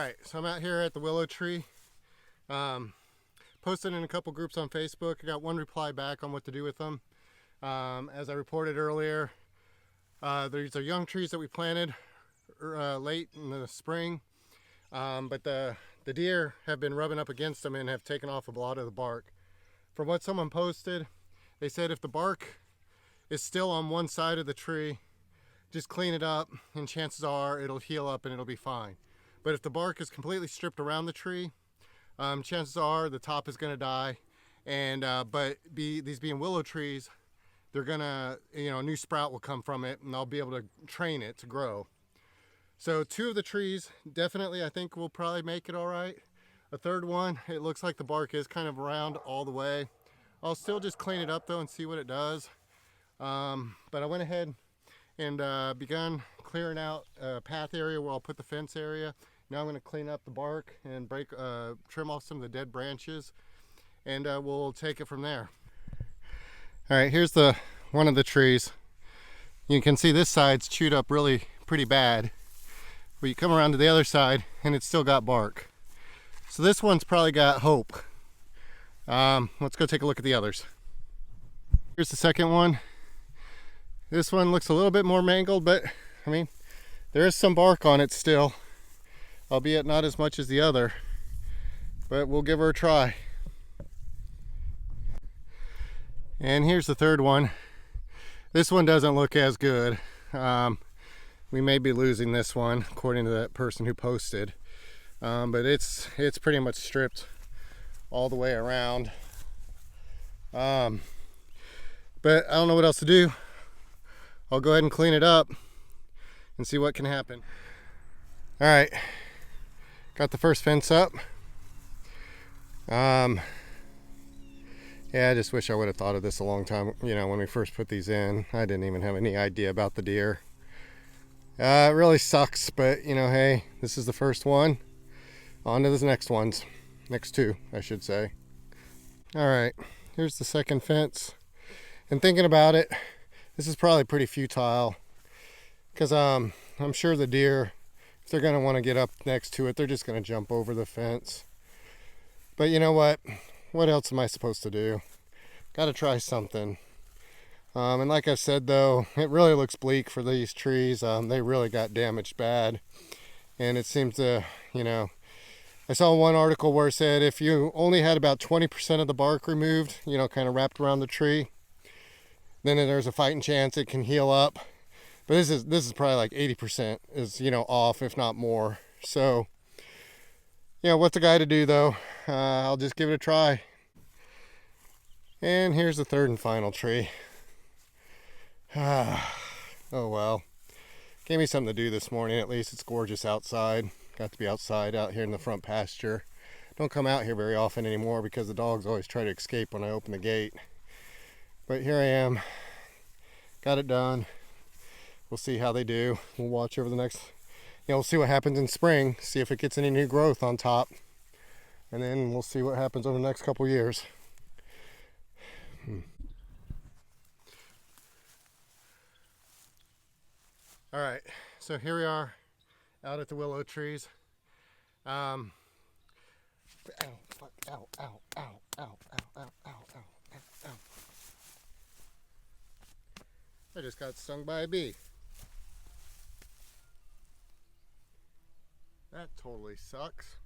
Alright, so I'm out here at the willow tree. Posted in a couple groups on Facebook. I got one reply back on what to do with them. As I reported earlier, these are young trees that we planted late in the spring, but the deer have been rubbing up against them and have taken off a lot of the bark. From what someone posted, they said if the bark is still on one side of the tree, just clean it up and chances are it'll heal up and it'll be fine. But if the bark is completely stripped around the tree, chances are the top is going to die. And these being willow trees, they're gonna, a new sprout will come from it, and I'll be able to train it to grow. So 2 of the trees definitely I think will probably make it all right. A third one, it looks like the bark is kind of round all the way. I'll still just clean it up though and see what it does. But I went ahead and begun clearing out a path area where I'll put the fence area. Now I'm going to clean up the bark and trim off some of the dead branches, and we'll take it from there. All right, here's one of the trees. You can see this side's chewed up really pretty bad, but you come around to the other side and it's still got bark. So this one's probably got hope. Let's go take a look at the others. Here's the second one. This one looks a little bit more mangled, but I mean, there is some bark on it still, albeit not as much as the other, but we'll give her a try. And here's the third one. This one doesn't look as good. We may be losing this one according to that person who posted, but it's pretty much stripped all the way around. But I don't know what else to do. I'll go ahead and clean it up and see what can happen. All right, got the first fence up. Yeah, I just wish I would have thought of this a long time, when we first put these in. I didn't even have any idea about the deer. It really sucks, but hey, this is the first one. On to the next ones. Next 2, I should say. All right, here's the second fence. And thinking about it, this is probably pretty futile, because I'm sure the deer, if they're going to want to get up next to it, they're just going to jump over the fence. But you know what? What else am I supposed to do? Got to try something. And like I said, though, it really looks bleak for these trees. They really got damaged bad. And it seems to, I saw one article where it said if you only had about 20% of the bark removed, kind of wrapped around the tree, then there's a fighting chance it can heal up. But this is probably like 80% is, off, if not more. So, what's a guy to do though? I'll just give it a try. And here's the third and final tree. Oh well. Gave me something to do this morning. At least it's gorgeous outside. Got to be outside out here in the front pasture. Don't come out here very often anymore because the dogs always try to escape when I open the gate. But here I am. Got it done. We'll see how they do. We'll watch over the next, we'll see what happens in spring. See if it gets any new growth on top. And then we'll see what happens over the next couple years. All right, so here we are out at the willow trees. Ow, fuck, ow, ow, ow, ow, ow, ow, ow, ow, ow. I just got stung by a bee. That totally sucks.